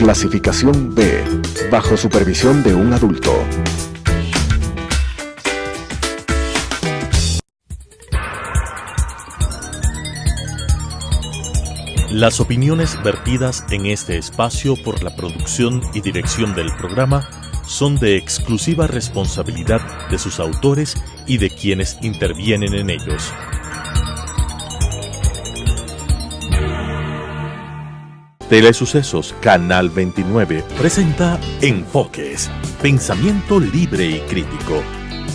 Clasificación B, bajo supervisión de un adulto. Las opiniones vertidas en este espacio por la producción y dirección del programa son de exclusiva responsabilidad de sus autores y de quienes intervienen en ellos. Telesucesos Canal 29 presenta Enfoques, pensamiento libre y crítico.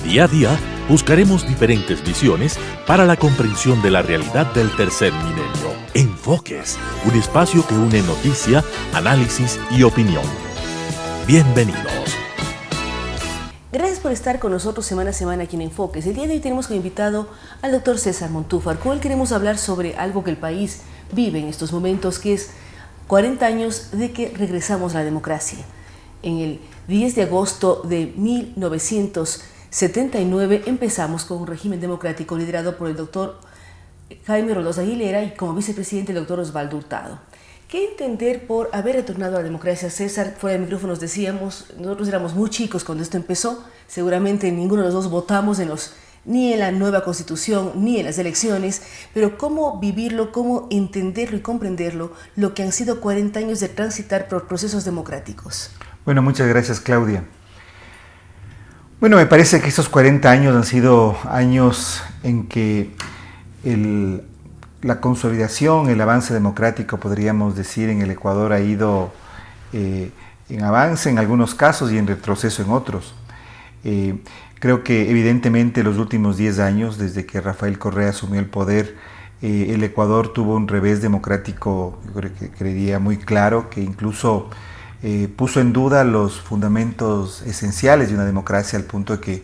Día a día buscaremos diferentes visiones para la comprensión de la realidad del tercer milenio. Enfoques, un espacio que une noticia, análisis y opinión. Bienvenidos. Gracias por estar con nosotros semana a semana aquí en Enfoques. El día de hoy tenemos como invitado al doctor César Montúfar. Con él queremos hablar sobre algo que el país vive en estos momentos, que es 40 años de que regresamos a la democracia. En el 10 de agosto de 1979 empezamos con un régimen democrático liderado por el doctor Jaime Roldós Aguilera y como vicepresidente el doctor Osvaldo Hurtado. ¿Qué entender por haber retornado a la democracia? César, fuera de micrófonos decíamos, nosotros éramos muy chicos cuando esto empezó, seguramente ninguno de los dos votamos ni en la nueva constitución ni en las elecciones, pero cómo vivirlo, cómo entenderlo y comprenderlo, lo que han sido 40 años de transitar por procesos democráticos. Bueno, muchas gracias, Claudia. Bueno, me parece que estos 40 años han sido años en que la consolidación, el avance democrático, podríamos decir, en el Ecuador ha ido en avance en algunos casos y en retroceso en otros. Creo que evidentemente los últimos 10 años, desde que Rafael Correa asumió el poder, el Ecuador tuvo un revés democrático, yo creo que creería muy claro, que incluso puso en duda los fundamentos esenciales de una democracia, al punto de que,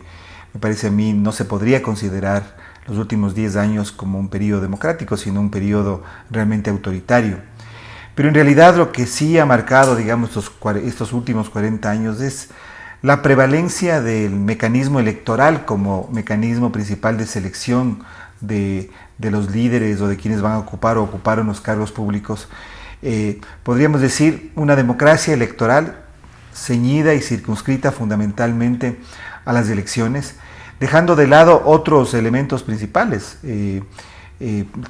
me parece a mí, no se podría considerar los últimos 10 años como un periodo democrático, sino un periodo realmente autoritario. Pero en realidad lo que sí ha marcado, digamos, estos últimos 40 años es la prevalencia del mecanismo electoral como mecanismo principal de selección de los líderes o de quienes van a ocupar o ocuparon los cargos públicos. Podríamos decir una democracia electoral ceñida y circunscrita fundamentalmente a las elecciones, dejando de lado otros elementos principales, el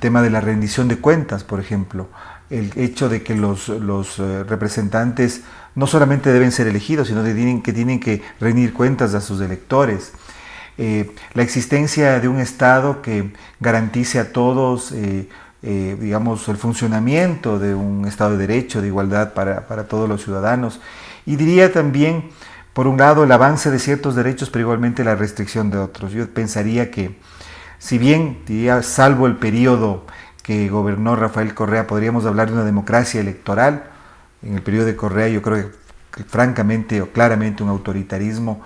tema de la rendición de cuentas, por ejemplo, el hecho de que los representantes no solamente deben ser elegidos, sino que tienen que rendir cuentas a sus electores, la existencia de un Estado que garantice a todos, digamos, el funcionamiento de un Estado de Derecho, de igualdad para todos los ciudadanos, y diría también, por un lado, el avance de ciertos derechos, pero igualmente la restricción de otros. Yo pensaría que, si bien, diría, salvo el periodo que gobernó Rafael Correa, podríamos hablar de una democracia electoral. En el periodo de Correa yo creo que francamente o claramente un autoritarismo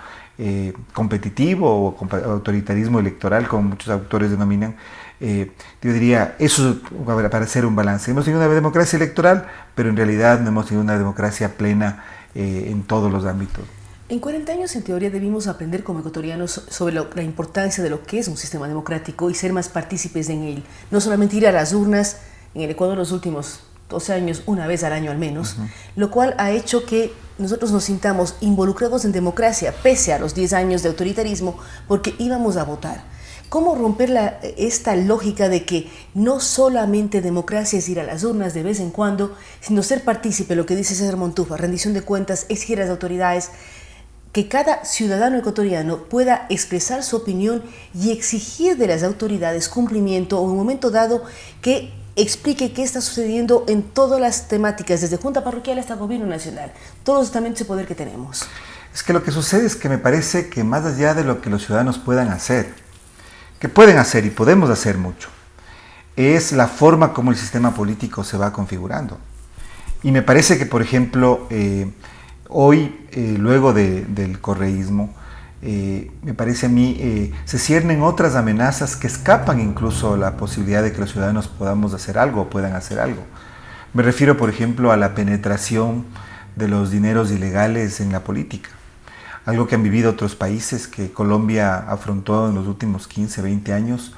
competitivo o autoritarismo electoral, como muchos autores denominan. Yo diría, eso para hacer un balance. Hemos tenido una democracia electoral, pero en realidad no hemos tenido una democracia plena en todos los ámbitos. En 40 años, en teoría, debimos aprender como ecuatorianos sobre la importancia de lo que es un sistema democrático y ser más partícipes en él. No solamente ir a las urnas, en el Ecuador los últimos 12 años, una vez al año al menos, lo cual ha hecho que nosotros nos sintamos involucrados en democracia, pese a los 10 años de autoritarismo, porque íbamos a votar. ¿Cómo romper esta lógica de que no solamente democracia es ir a las urnas de vez en cuando, sino ser partícipe, lo que dice César Montúfar, rendición de cuentas, exigir a las autoridades, que cada ciudadano ecuatoriano pueda expresar su opinión y exigir de las autoridades cumplimiento o en un momento dado que explique qué está sucediendo en todas las temáticas, desde Junta Parroquial hasta Gobierno Nacional, todos los estamentos de poder que tenemos? Es que lo que sucede es que me parece que más allá de lo que los ciudadanos puedan hacer, que pueden hacer y podemos hacer mucho, es la forma como el sistema político se va configurando. Y me parece que, por ejemplo, hoy, luego del correísmo, me parece a mí, se ciernen otras amenazas que escapan incluso a la posibilidad de que los ciudadanos podamos hacer algo o puedan hacer algo. Me refiero, por ejemplo, a la penetración de los dineros ilegales en la política. Algo que han vivido otros países, que Colombia afrontó en los últimos 15, 20 años,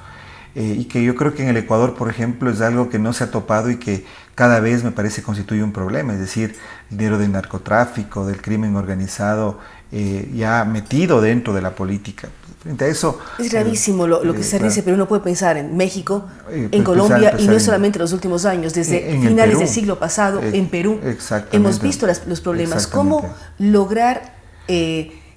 y que yo creo que en el Ecuador, por ejemplo, es algo que no se ha topado y que cada vez me parece constituye un problema, es decir, el dinero del narcotráfico, del crimen organizado, ya metido dentro de la política. Frente a eso... Es gravísimo lo que se dice, pero uno puede pensar en México, en pues Colombia, y no es solamente en los últimos años, desde finales del siglo pasado, en Perú, hemos visto los problemas. ¿Cómo lograr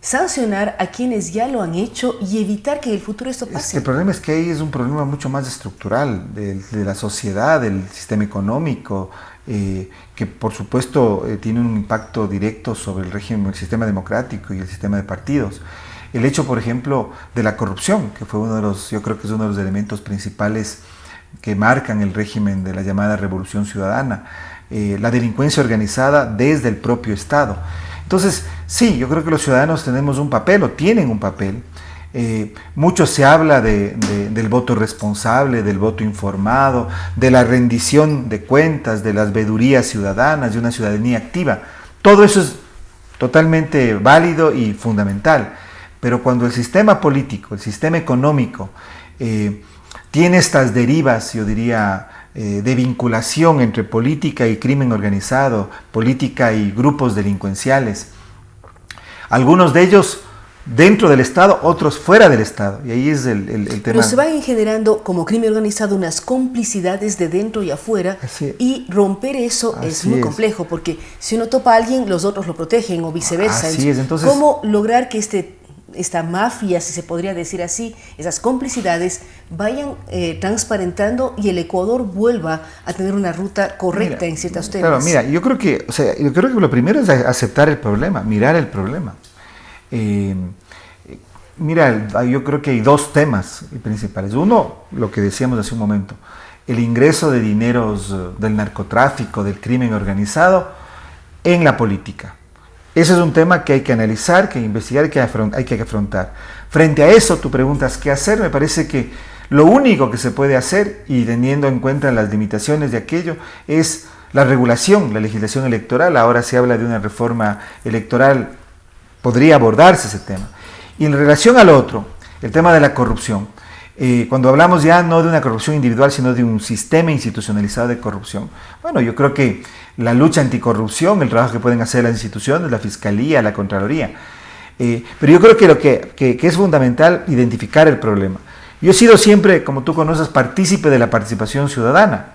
sancionar a quienes ya lo han hecho y evitar que en el futuro esto pase? El problema es que ahí es un problema mucho más estructural de la sociedad, del sistema económico, que por supuesto tiene un impacto directo sobre el régimen, el sistema democrático y el sistema de partidos. El hecho, por ejemplo, de la corrupción, que fue yo creo que es uno de los elementos principales que marcan el régimen de la llamada Revolución Ciudadana, la delincuencia organizada desde el propio Estado. Entonces, sí, yo creo que los ciudadanos tenemos un papel, o tienen un papel. Mucho se habla del voto responsable, del voto informado, de la rendición de cuentas, de las vedurías ciudadanas, de una ciudadanía activa. Todo eso es totalmente válido y fundamental. Pero cuando el sistema político, el sistema económico, tiene estas derivas, yo diría, de vinculación entre política y crimen organizado, política y grupos delincuenciales, algunos de ellos dentro del Estado, otros fuera del Estado, y ahí es el tema. Pero se van generando como crimen organizado unas complicidades de dentro y afuera, y romper eso es muy complejo, porque si uno topa a alguien, los otros lo protegen, o viceversa. Así es, entonces, ¿cómo lograr que esta mafia, si se podría decir así, esas complicidades vayan transparentando y el Ecuador vuelva a tener una ruta correcta en ciertos temas? Claro, mira, yo creo que lo primero es aceptar el problema, mirar el problema. Mira, yo creo que hay dos temas principales. Uno, lo que decíamos hace un momento, el ingreso de dineros del narcotráfico, del crimen organizado en la política. Ese es un tema que hay que analizar, que investigar, que hay que afrontar. Frente a eso, tú preguntas qué hacer. Me parece que lo único que se puede hacer, y teniendo en cuenta las limitaciones de aquello, es la regulación, la legislación electoral. Ahora se habla de una reforma electoral, podría abordarse ese tema. Y en relación al otro, el tema de la corrupción, cuando hablamos ya no de una corrupción individual, sino de un sistema institucionalizado de corrupción, bueno, yo creo que la lucha anticorrupción, el trabajo que pueden hacer las instituciones, la Fiscalía, la Contraloría, pero yo creo que lo que es fundamental, identificar el problema. Yo he sido siempre, como tú conoces, partícipe de la participación ciudadana.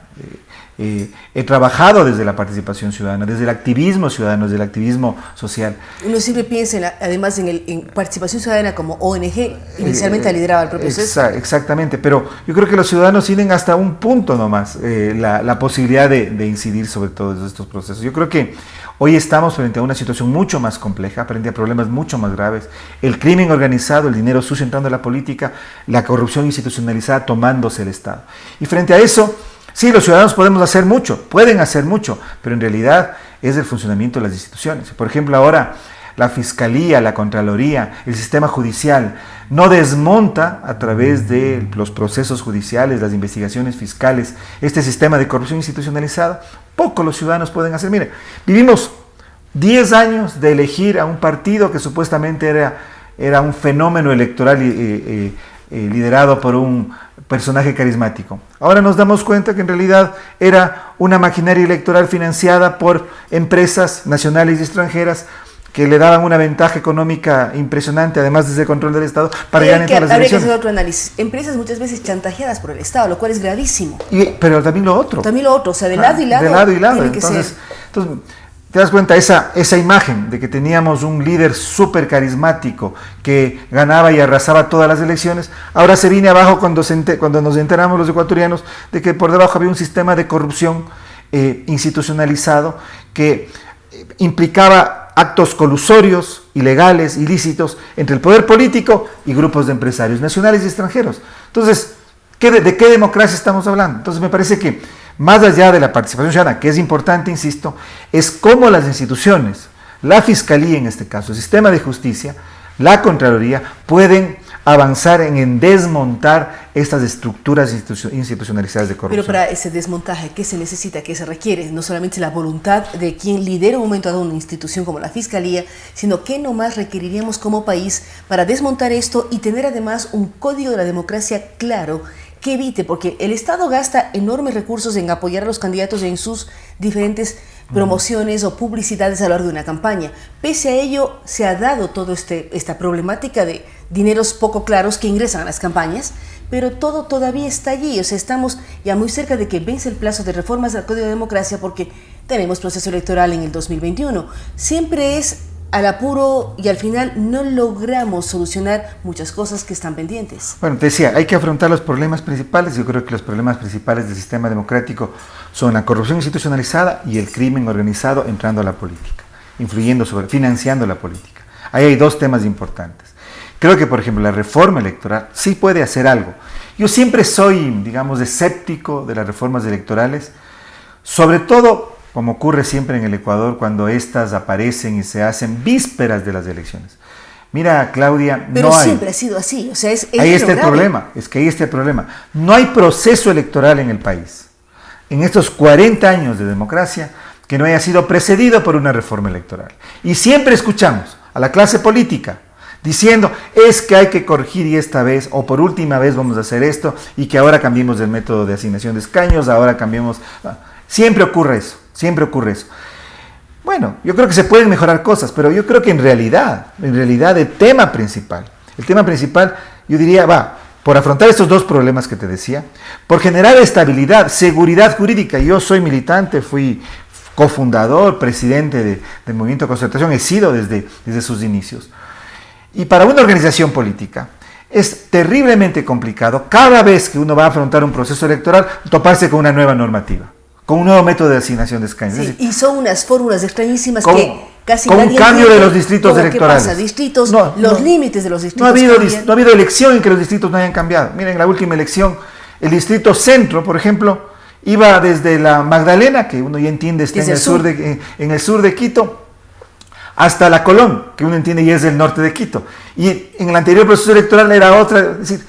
He trabajado desde la participación ciudadana, desde el activismo ciudadano, desde el activismo social. Uno siempre piensa, además, en participación ciudadana como ONG, inicialmente lideraba el propio proceso. Exactamente, pero yo creo que los ciudadanos tienen hasta un punto nomás la posibilidad de incidir sobre todos estos procesos. Yo creo que hoy estamos frente a una situación mucho más compleja, frente a problemas mucho más graves. El crimen organizado, el dinero sucio entrando a la política, la corrupción institucionalizada tomándose el Estado. Y frente a eso, sí, los ciudadanos pueden hacer mucho, pero en realidad es el funcionamiento de las instituciones. Por ejemplo, ahora la Fiscalía, la Contraloría, el sistema judicial no desmonta a través de los procesos judiciales, las investigaciones fiscales, este sistema de corrupción institucionalizada. Poco los ciudadanos pueden hacer. Mire, vivimos 10 años de elegir a un partido que supuestamente era un fenómeno electoral liderado por un personaje carismático. Ahora nos damos cuenta que en realidad era una maquinaria electoral financiada por empresas nacionales y extranjeras que le daban una ventaja económica impresionante, además desde el control del Estado, para llegar en todas las elecciones. Habría que hacer otro análisis. Empresas muchas veces chantajeadas por el Estado, lo cual es gravísimo. Pero también lo otro. O sea, de lado y lado. De lado y lado. Tiene que ser. Entonces, te das cuenta, esa imagen de que teníamos un líder súper carismático que ganaba y arrasaba todas las elecciones, ahora se viene abajo cuando nos enteramos los ecuatorianos de que por debajo había un sistema de corrupción institucionalizado que implicaba actos colusorios, ilegales, ilícitos, entre el poder político y grupos de empresarios nacionales y extranjeros. Entonces, ¿de qué democracia estamos hablando? Entonces me parece que más allá de la participación ciudadana, que es importante, insisto, es cómo las instituciones, la Fiscalía en este caso, el sistema de justicia, la Contraloría, pueden avanzar en desmontar estas estructuras institucionalizadas de corrupción. Pero para ese desmontaje, ¿qué se necesita? ¿Qué se requiere? No solamente la voluntad de quien lidera en un momento dado una institución como la Fiscalía, sino qué nomás requeriríamos como país para desmontar esto y tener además un código de la democracia claro, que evite, porque el Estado gasta enormes recursos en apoyar a los candidatos en sus diferentes promociones o publicidades a lo largo de una campaña. Pese a ello, se ha dado toda esta problemática de dineros poco claros que ingresan a las campañas, pero todo todavía está allí. O sea, estamos ya muy cerca de que vence el plazo de reformas al Código de Democracia porque tenemos proceso electoral en el 2021. Siempre es al apuro y al final no logramos solucionar muchas cosas que están pendientes. Bueno, te decía, hay que afrontar los problemas principales. Yo creo que los problemas principales del sistema democrático son la corrupción institucionalizada y el crimen organizado entrando a la política, financiando la política. Ahí hay dos temas importantes. Creo que, por ejemplo, la reforma electoral sí puede hacer algo. Yo siempre soy, digamos, escéptico de las reformas electorales, sobre todo como ocurre siempre en el Ecuador cuando estas aparecen y se hacen vísperas de las elecciones. Mira, Claudia, pero no hay... siempre ha sido así, o sea, ahí está el problema, es que ahí está el problema. No hay proceso electoral en el país, en estos 40 años de democracia, que no haya sido precedido por una reforma electoral. Y siempre escuchamos a la clase política diciendo, es que hay que corregir y esta vez, o por última vez vamos a hacer esto, y que ahora cambiemos el método de asignación de escaños, ahora cambiemos... Siempre ocurre eso. Bueno, yo creo que se pueden mejorar cosas, pero yo creo que en realidad el tema principal, yo diría, por afrontar estos dos problemas que te decía, por generar estabilidad, seguridad jurídica. Yo soy militante, fui cofundador, presidente del Movimiento de Concertación, he sido desde sus inicios. Y para una organización política es terriblemente complicado cada vez que uno va a afrontar un proceso electoral toparse con una nueva normativa, con un nuevo método de asignación de escaños. Sí, es decir, y son unas fórmulas extrañísimas que casi con nadie un cambio entiende de los distritos electorales. ¿Qué pasa? Distritos, los límites de los distritos no ha habido elección en que los distritos no hayan cambiado. Miren, en la última elección, el distrito centro, por ejemplo, iba desde la Magdalena, que uno ya entiende está en el sur de Quito, hasta la Colón, que uno entiende ya es del norte de Quito. Y en el anterior proceso electoral era otra. Es decir,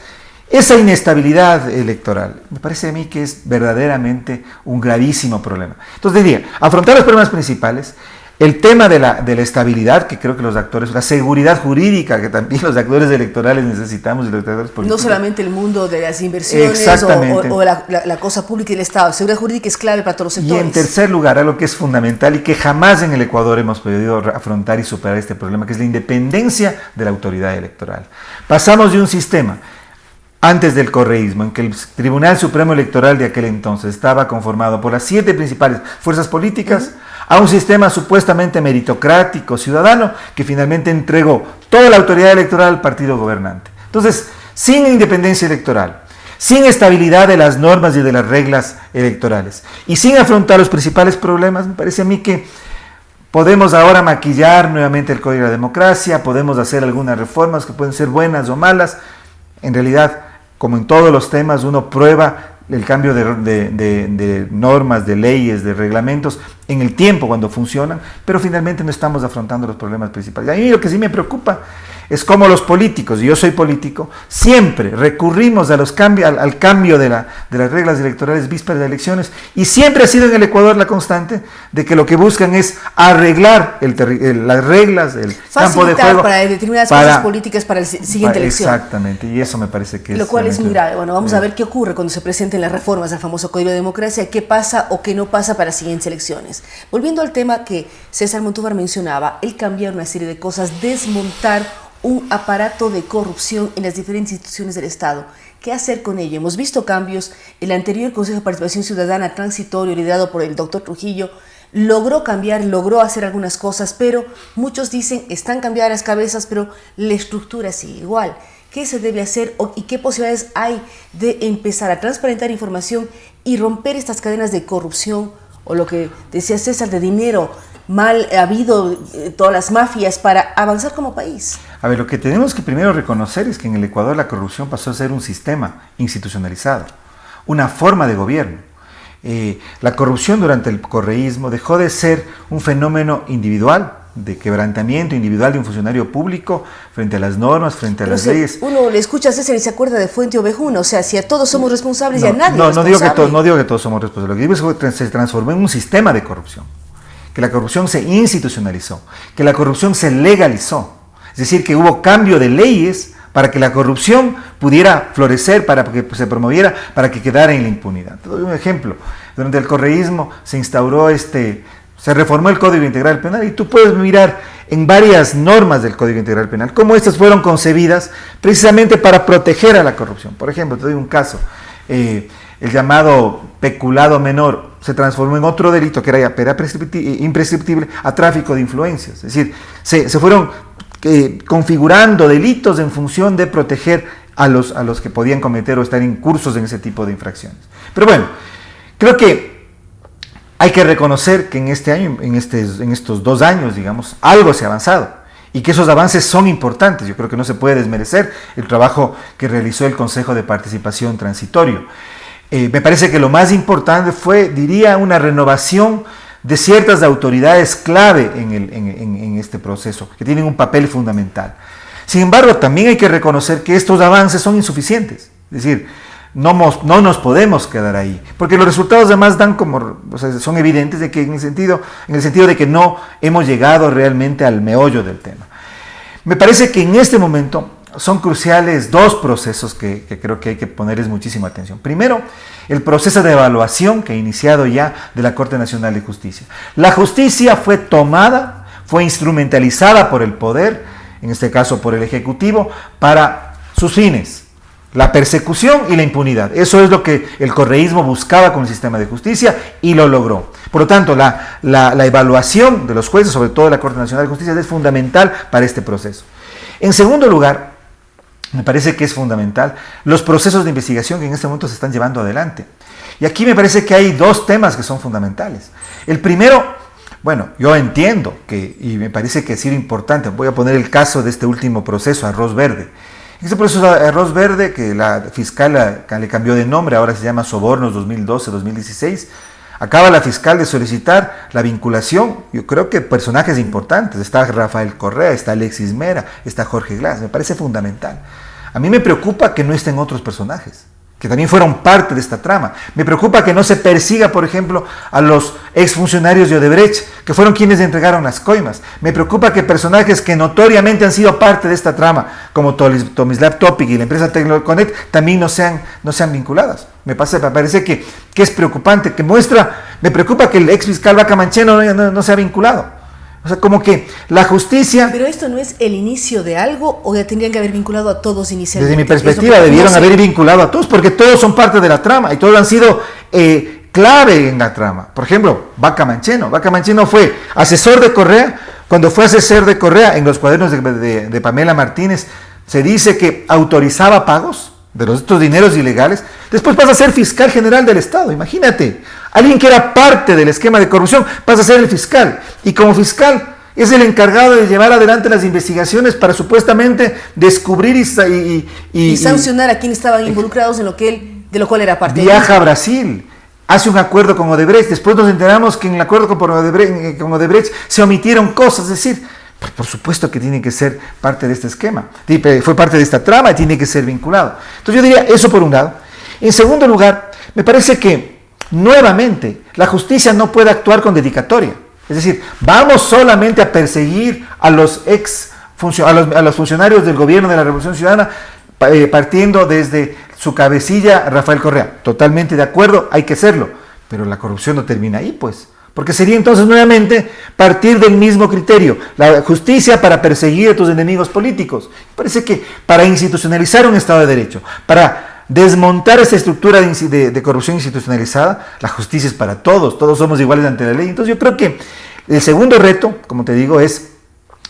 esa inestabilidad electoral me parece a mí que es verdaderamente un gravísimo problema. Entonces diría, afrontar los problemas principales, el tema de la estabilidad, que creo que los actores, la seguridad jurídica, que también los actores electorales necesitamos y los actores políticos. No solamente el mundo de las inversiones o la cosa pública y el Estado. Seguridad jurídica es clave para todos los sectores. Y en tercer lugar, algo que es fundamental y que jamás en el Ecuador hemos podido afrontar y superar este problema, que es la independencia de la autoridad electoral. Pasamos de un sistema antes del correísmo, en que el Tribunal Supremo Electoral de aquel entonces estaba conformado por las 7 principales fuerzas políticas, a un sistema supuestamente meritocrático, ciudadano, que finalmente entregó toda la autoridad electoral al partido gobernante. Entonces, sin independencia electoral, sin estabilidad de las normas y de las reglas electorales, y sin afrontar los principales problemas, me parece a mí que podemos ahora maquillar nuevamente el Código de la Democracia, podemos hacer algunas reformas que pueden ser buenas o malas. En realidad, como en todos los temas, uno prueba el cambio de normas, de leyes, de reglamentos en el tiempo cuando funcionan, pero finalmente no estamos afrontando los problemas principales. A mí lo que sí me preocupa es cómo los políticos, y yo soy político, siempre recurrimos al cambio de las reglas electorales vísperas de elecciones, y siempre ha sido en el Ecuador la constante de que lo que buscan es arreglar las reglas, el campo de juego. Para determinadas cosas políticas para la siguiente elección. Exactamente, y eso me parece que lo cual es muy grave. Bueno, vamos a ver qué ocurre cuando se presenten las reformas al famoso Código de Democracia, qué pasa o qué no pasa para las siguientes elecciones. Volviendo al tema que César Montúfar mencionaba, el cambiar una serie de cosas, desmontar un aparato de corrupción en las diferentes instituciones del Estado. ¿Qué hacer con ello? Hemos visto cambios. El anterior Consejo de Participación Ciudadana transitorio, liderado por el doctor Trujillo, logró cambiar, logró hacer algunas cosas, pero muchos dicen, están cambiadas las cabezas, pero la estructura sigue igual. ¿Qué se debe hacer y qué posibilidades hay de empezar a transparentar información y romper estas cadenas de corrupción, o lo que decía César, de dinero mal habido, todas las mafias, para avanzar como país? A ver, lo que tenemos que primero reconocer es que en el Ecuador la corrupción pasó a ser un sistema institucionalizado, una forma de gobierno. La corrupción durante el correísmo dejó de ser un fenómeno individual, de quebrantamiento individual de un funcionario público frente a las normas, frente a las leyes. Uno le escucha a César y se acuerda de Fuente Ovejuna, o sea, si a todos somos responsables, ya nadie no digo que todos somos responsables, lo que digo es que se transformó en un sistema de corrupción, que la corrupción se institucionalizó, que la corrupción se legalizó, es decir, que hubo cambio de leyes para que la corrupción pudiera florecer, para que se promoviera, para que quedara en la impunidad. Te doy un ejemplo. Durante el correísmo se instauró se reformó el Código Integral Penal y tú puedes mirar en varias normas del Código Integral Penal cómo estas fueron concebidas precisamente para proteger a la corrupción. Por ejemplo, te doy un caso. El llamado peculado menor se transformó en otro delito que era imprescriptible a tráfico de influencias. Es decir, se fueron configurando delitos en función de proteger a los que podían cometer o estar incursos en ese tipo de infracciones. Pero bueno, creo que hay que reconocer que en este año, en estos 2 años, digamos, algo se ha avanzado y que esos avances son importantes. Yo creo que no se puede desmerecer el trabajo que realizó el Consejo de Participación Transitorio. Me parece que lo más importante fue, diría, una renovación de ciertas autoridades clave en este proceso, que tienen un papel fundamental. Sin embargo, también hay que reconocer que estos avances son insuficientes. Es decir, no nos podemos quedar ahí, porque los resultados además son evidentes de que en el sentido de que no hemos llegado realmente al meollo del tema. Me parece que en este momento son cruciales 2 procesos que creo que hay que ponerles muchísima atención. Primero, el proceso de evaluación que ha iniciado ya de la Corte Nacional de Justicia. La justicia fue tomada, fue instrumentalizada por el poder, en este caso por el Ejecutivo, para sus fines. La persecución y la impunidad. Eso es lo que el correísmo buscaba con el sistema de justicia y lo logró. Por lo tanto, la evaluación de los jueces, sobre todo de la Corte Nacional de Justicia, es fundamental para este proceso. En segundo lugar, me parece que es fundamental los procesos de investigación que en este momento se están llevando adelante. Y aquí me parece que hay 2 temas que son fundamentales. El primero, bueno, yo entiendo y me parece que ha sido importante, voy a poner el caso de este último proceso, Arroz Verde. Este proceso de Arroz Verde, que la fiscal le cambió de nombre, ahora se llama Sobornos 2012-2016, acaba la fiscal de solicitar la vinculación, yo creo que personajes importantes, está Rafael Correa, está Alexis Mera, está Jorge Glass, me parece fundamental. A mí me preocupa que no estén otros personajes, que también fueron parte de esta trama. Me preocupa que no se persiga, por ejemplo, a los exfuncionarios de Odebrecht, que fueron quienes entregaron las coimas. Me preocupa que personajes que notoriamente han sido parte de esta trama, como Tomislav Topic y la empresa Tecnoconet, también no sean vinculadas. Me parece que es preocupante, me preocupa que el ex fiscal Vaca Mancheno no sea vinculado. O sea, como que la justicia... Pero esto no es el inicio de algo, o ya tendrían que haber vinculado a todos inicialmente. Desde mi perspectiva debieron haber vinculado a todos, porque todos son parte de la trama y todos han sido clave en la trama. Por ejemplo, Vaca Mancheno. Vaca Mancheno fue asesor de Correa. Cuando fue asesor de Correa, en los cuadernos de Pamela Martínez, se dice que autorizaba pagos de estos dineros ilegales. Después pasa a ser fiscal general del Estado. Imagínate, alguien que era parte del esquema de corrupción pasa a ser el fiscal. Y como fiscal es el encargado de llevar adelante las investigaciones para supuestamente descubrir y sancionar a quienes estaban involucrados de lo cual era parte. Viaja a Brasil, hace un acuerdo con Odebrecht. Después nos enteramos que en el acuerdo con Odebrecht se omitieron cosas. Es decir, por supuesto que tiene que ser parte de este esquema. Fue parte de esta trama y tiene que ser vinculado. Entonces yo diría eso por un lado. En segundo lugar, me parece que nuevamente la justicia no puede actuar con dedicatoria. Es decir, vamos solamente a perseguir a los funcionarios del gobierno de la Revolución Ciudadana, partiendo desde su cabecilla Rafael Correa. Totalmente de acuerdo, hay que hacerlo. Pero la corrupción no termina ahí, pues. Porque sería entonces nuevamente partir del mismo criterio, la justicia para perseguir a tus enemigos políticos. Parece que para institucionalizar un Estado de Derecho, para desmontar esa estructura de corrupción institucionalizada, la justicia es para todos somos iguales ante la ley. Entonces yo creo que el segundo reto, como te digo, es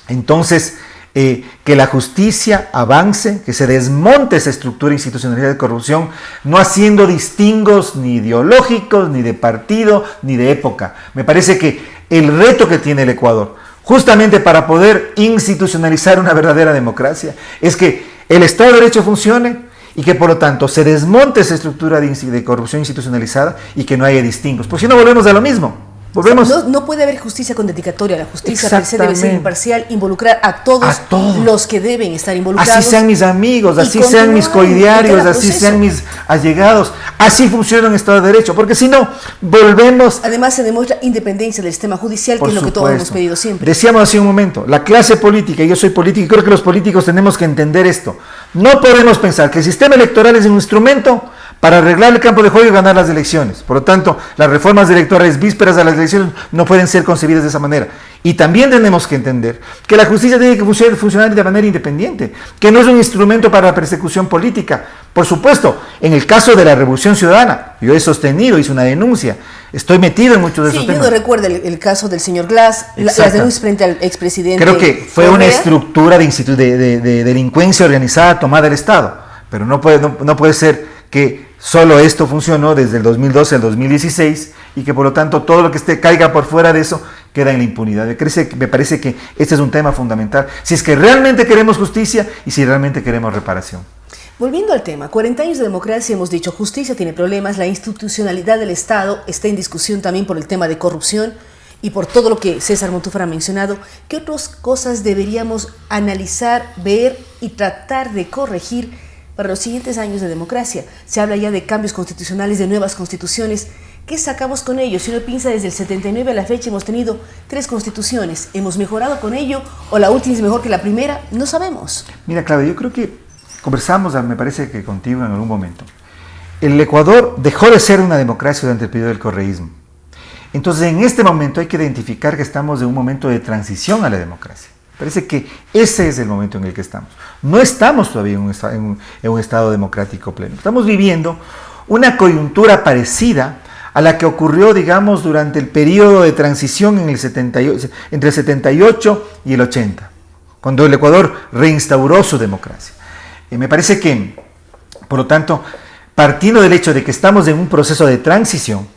entonces que la justicia avance, que se desmonte esa estructura institucional de corrupción, no haciendo distingos ni ideológicos, ni de partido, ni de época. Me parece que el reto que tiene el Ecuador, justamente para poder institucionalizar una verdadera democracia, es que el Estado de Derecho funcione y que por lo tanto se desmonte esa estructura de corrupción institucionalizada y que no haya distingos. Porque si no volvemos a lo mismo. Volvemos. O sea, no puede haber justicia con dedicatoria. La justicia per se debe ser imparcial, involucrar a todos los que deben estar involucrados. Así sean mis amigos, así sean mis coidiarios, así sean mis allegados. Así funciona un Estado de Derecho, porque si no, volvemos... Además se demuestra independencia del sistema judicial, que es lo que todos hemos pedido siempre. Decíamos hace un momento, la clase política, y yo soy político, y creo que los políticos tenemos que entender esto. No podemos pensar que el sistema electoral es un instrumento para arreglar el campo de juego y ganar las elecciones. Por lo tanto, las reformas electorales vísperas a las elecciones no pueden ser concebidas de esa manera. Y también tenemos que entender que la justicia tiene que funcionar de manera independiente, que no es un instrumento para la persecución política. Por supuesto, en el caso de la Revolución Ciudadana, yo he sostenido, hice una denuncia, estoy metido en muchos de esos temas. Sí, yo no recuerdo el caso del señor Glass, las denuncias frente al expresidente. Creo que fue una estructura de delincuencia organizada tomada del Estado, pero no puede ser que solo esto funcionó desde el 2012 al 2016 y que por lo tanto todo lo que caiga por fuera de eso queda en la impunidad. Me parece que este es un tema fundamental, si es que realmente queremos justicia y si realmente queremos reparación. Volviendo al tema, 40 años de democracia, hemos dicho, justicia tiene problemas, la institucionalidad del Estado está en discusión también por el tema de corrupción y por todo lo que César Montúfar ha mencionado. ¿Qué otras cosas deberíamos analizar, ver y tratar de corregir para los siguientes años de democracia? Se habla ya de cambios constitucionales, de nuevas constituciones. ¿Qué sacamos con ello? Si uno piensa desde el 79 a la fecha, hemos tenido 3 constituciones. ¿Hemos mejorado con ello? ¿O la última es mejor que la primera? No sabemos. Mira, Claudia, yo creo que conversamos, me parece que contigo en algún momento. El Ecuador dejó de ser una democracia durante el periodo del correísmo. Entonces, en este momento hay que identificar que estamos en un momento de transición a la democracia. Parece que ese es el momento en el que estamos. No estamos todavía en un estado democrático pleno. Estamos viviendo una coyuntura parecida a la que ocurrió, digamos, durante el periodo de transición entre el 78 y el 80, cuando el Ecuador reinstauró su democracia. Me parece que, por lo tanto, partiendo del hecho de que estamos en un proceso de transición,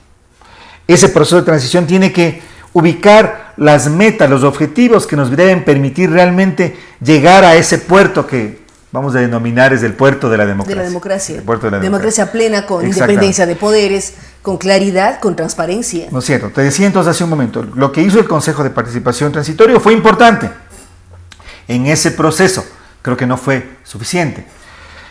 ese proceso de transición tiene que ubicar las metas, los objetivos que nos deben permitir realmente llegar a ese puerto que vamos a denominar es el puerto de la democracia. De la democracia. El puerto de la democracia plena, con independencia de poderes, con claridad, con transparencia. No es cierto. Te decía entonces hace un momento, lo que hizo el Consejo de Participación Transitorio fue importante. En ese proceso creo que no fue suficiente.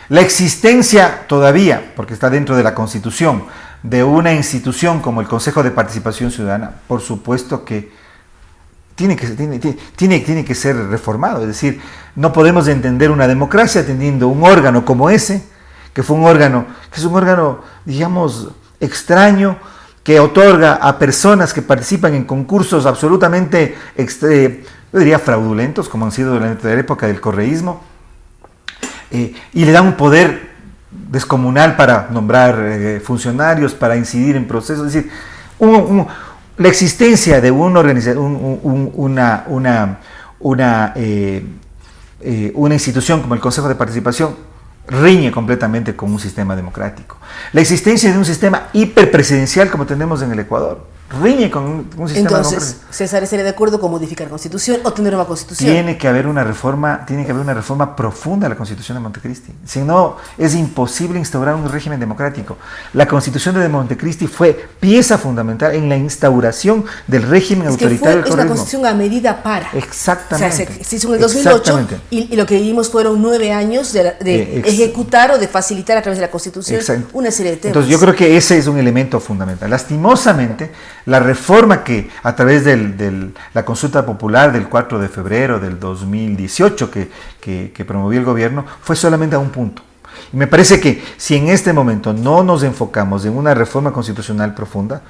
La existencia todavía, porque está dentro de la Constitución, de una institución como el Consejo de Participación Ciudadana, por supuesto que tiene que ser reformado. Es decir, no podemos entender una democracia teniendo un órgano como ese, que es un órgano, digamos, extraño, que otorga a personas que participan en concursos absolutamente, yo diría, fraudulentos, como han sido durante la época del correísmo, y le da un poder descomunal para nombrar funcionarios, para incidir en procesos. Es decir, la existencia de una institución como el Consejo de Participación riñe completamente con un sistema democrático. La existencia de un sistema hiperpresidencial como tenemos en el Ecuador riñe con un sistema democrático. Entonces, César estaría de acuerdo con modificar la Constitución o tener una Constitución. Tiene que haber una reforma profunda a la Constitución de Montecristi. Si no, es imposible instaurar un régimen democrático. La Constitución de Montecristi fue pieza fundamental en la instauración del régimen autoritario del correísmo. Es una Constitución a medida para. Exactamente. O sea, se hizo en el 2008 y lo que vivimos fueron 9 años de ejecutar o de facilitar a través de la Constitución una serie de temas. Entonces yo creo que ese es un elemento fundamental. Lastimosamente, la reforma que a través de la consulta popular del 4 de febrero del 2018 que promovió el gobierno fue solamente a un punto. Y me parece que si en este momento no nos enfocamos en una reforma constitucional profunda,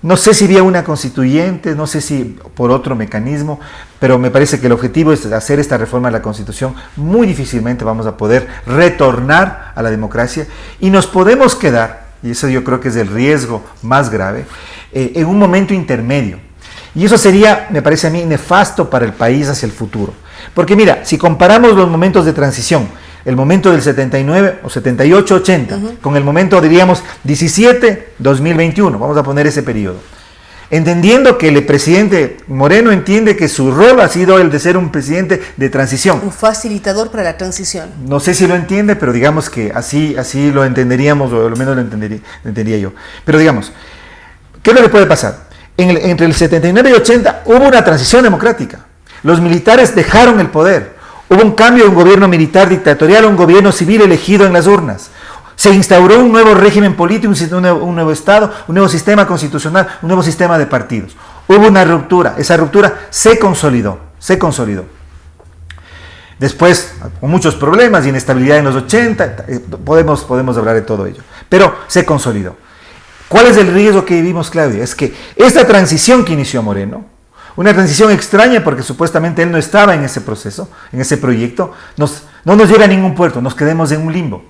no sé si vía una constituyente, no sé si por otro mecanismo, pero me parece que el objetivo es hacer esta reforma de la Constitución. Muy difícilmente vamos a poder retornar a la democracia y nos podemos quedar, y eso yo creo que es el riesgo más grave, en un momento intermedio. Y eso sería, me parece a mí, nefasto para el país hacia el futuro. Porque mira, si comparamos los momentos de transición, el momento del 79 o 78, 80, con el momento, diríamos, 17, 2021, vamos a poner ese periodo. Entendiendo que el presidente Moreno entiende que su rol ha sido el de ser un presidente de transición. Un facilitador para la transición. No sé si lo entiende, pero digamos que así lo entenderíamos, o al menos lo entendería yo. Pero digamos, ¿qué es lo que puede pasar? entre el 79 y 80 hubo una transición democrática. Los militares dejaron el poder. Hubo un cambio de un gobierno militar dictatorial a un gobierno civil elegido en las urnas. Se instauró un nuevo régimen político, un nuevo Estado, un nuevo sistema constitucional, un nuevo sistema de partidos. Hubo una ruptura. Esa ruptura se consolidó. Después, con muchos problemas y inestabilidad en los 80, podemos hablar de todo ello. Pero se consolidó. ¿Cuál es el riesgo que vivimos, Claudia? Es que esta transición que inició Moreno, una transición extraña porque supuestamente él no estaba en ese proceso, en ese proyecto, no nos lleve a ningún puerto, nos quedemos en un limbo.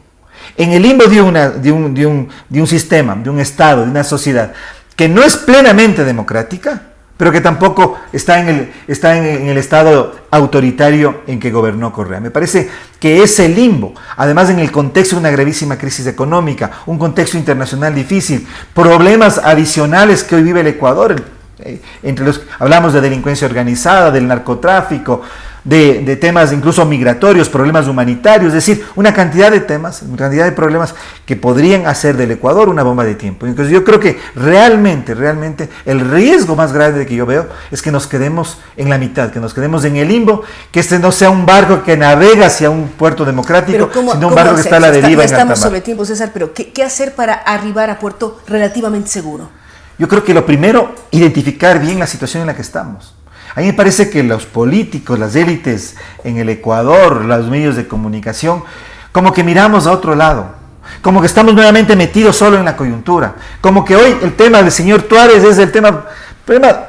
En el limbo de un sistema, de un Estado, de una sociedad que no es plenamente democrática, pero que tampoco está en el estado autoritario en que gobernó Correa. Me parece que ese limbo, además en el contexto de una gravísima crisis económica, un contexto internacional difícil, problemas adicionales que hoy vive el Ecuador, hablamos de delincuencia organizada, del narcotráfico, de temas incluso migratorios, problemas humanitarios, es decir, una cantidad de temas, una cantidad de problemas que podrían hacer del Ecuador una bomba de tiempo. Entonces yo creo que realmente el riesgo más grande que yo veo es que nos quedemos en la mitad, que nos quedemos en el limbo, que este no sea un barco que navega hacia un puerto democrático, sino un barco que está a la deriva en alta mar. Estamos sobre tiempo, César, pero ¿qué hacer para arribar a puerto relativamente seguro? Yo creo que lo primero, identificar bien la situación en la que estamos. A mí me parece que los políticos, las élites en el Ecuador, los medios de comunicación, como que miramos a otro lado, como que estamos nuevamente metidos solo en la coyuntura, como que hoy el tema del señor Tuárez es el tema,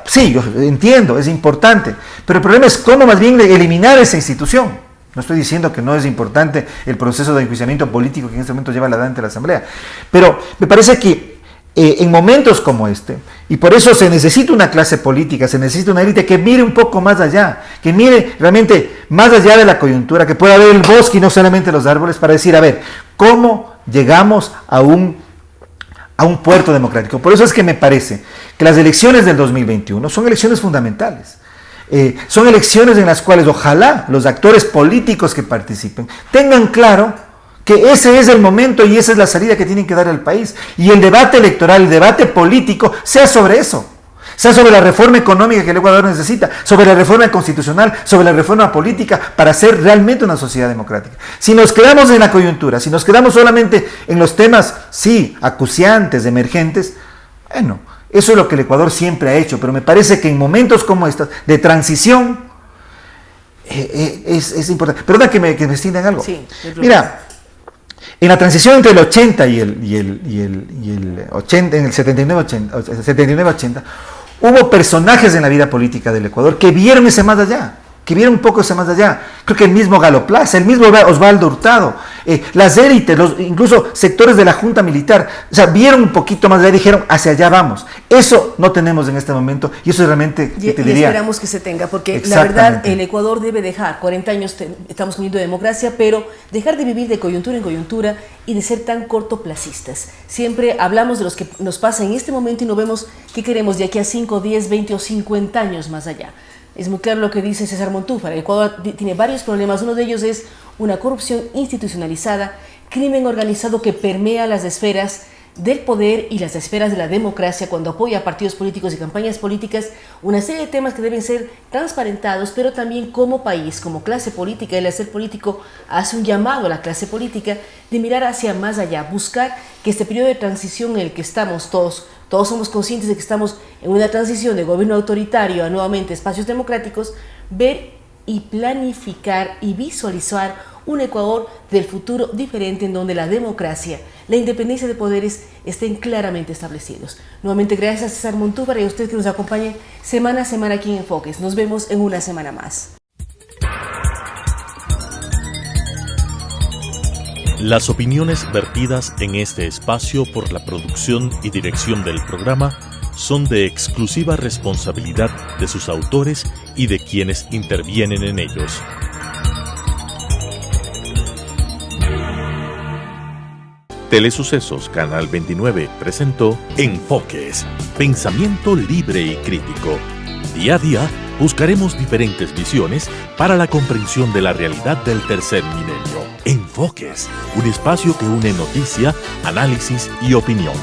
sí, yo entiendo, es importante, pero el problema es cómo más bien eliminar esa institución. No estoy diciendo que no es importante el proceso de enjuiciamiento político que en este momento lleva adelante la Asamblea, pero me parece que en momentos como este, y por eso se necesita una clase política, se necesita una élite que mire un poco más allá, que mire realmente más allá de la coyuntura, que pueda ver el bosque y no solamente los árboles, para decir, a ver, ¿cómo llegamos a un puerto democrático? Por eso es que me parece que las elecciones del 2021 son elecciones fundamentales. Son elecciones en las cuales ojalá los actores políticos que participen tengan claro que ese es el momento y esa es la salida que tienen que dar al país. Y el debate electoral, el debate político, sea sobre eso. Sea sobre la reforma económica que el Ecuador necesita, sobre la reforma constitucional, sobre la reforma política, para ser realmente una sociedad democrática. Si nos quedamos en la coyuntura, si nos quedamos solamente en los temas, sí, acuciantes, emergentes, bueno, eso es lo que el Ecuador siempre ha hecho, pero me parece que en momentos como estos, de transición, es importante. Perdona que me extienda en algo. Sí, mira, en la transición entre el 80 y el 80, en el 79-80, hubo personajes en la vida política del Ecuador que vieron ese más allá, que vieron un poco ese más allá. Creo que el mismo Galo Plaza, el mismo Osvaldo Hurtado, las élites, incluso sectores de la Junta Militar, o sea, vieron un poquito más allá y dijeron, hacia allá vamos. Eso no tenemos en este momento y eso es realmente, y esperamos que se tenga, porque la verdad el Ecuador debe dejar, 40 años estamos teniendo democracia, pero dejar de vivir de coyuntura en coyuntura y de ser tan cortoplacistas. Siempre hablamos de lo que nos pasa en este momento y no vemos qué queremos de aquí a 5, 10, 20 o 50 años más allá. Es muy claro lo que dice César Montúfar. El Ecuador tiene varios problemas. Uno de ellos es una corrupción institucionalizada, crimen organizado que permea las esferas del poder y las esferas de la democracia cuando apoya a partidos políticos y campañas políticas, una serie de temas que deben ser transparentados, pero también como país, como clase política, el hacer político hace un llamado a la clase política de mirar hacia más allá, buscar que este periodo de transición en el que estamos todos somos conscientes de que estamos en una transición de gobierno autoritario a nuevamente espacios democráticos, ver y planificar y visualizar un Ecuador del futuro diferente en donde la democracia, la independencia de poderes estén claramente establecidos. Nuevamente gracias a César Montúfar y a usted que nos acompañe semana a semana aquí en Enfoques. Nos vemos en una semana más. Las opiniones vertidas en este espacio por la producción y dirección del programa son de exclusiva responsabilidad de sus autores y de quienes intervienen en ellos. Telesucesos Canal 29 presentó Enfoques, pensamiento libre y crítico. Día a día buscaremos diferentes visiones para la comprensión de la realidad del tercer milenio. Enfoques, un espacio que une noticia, análisis y opinión.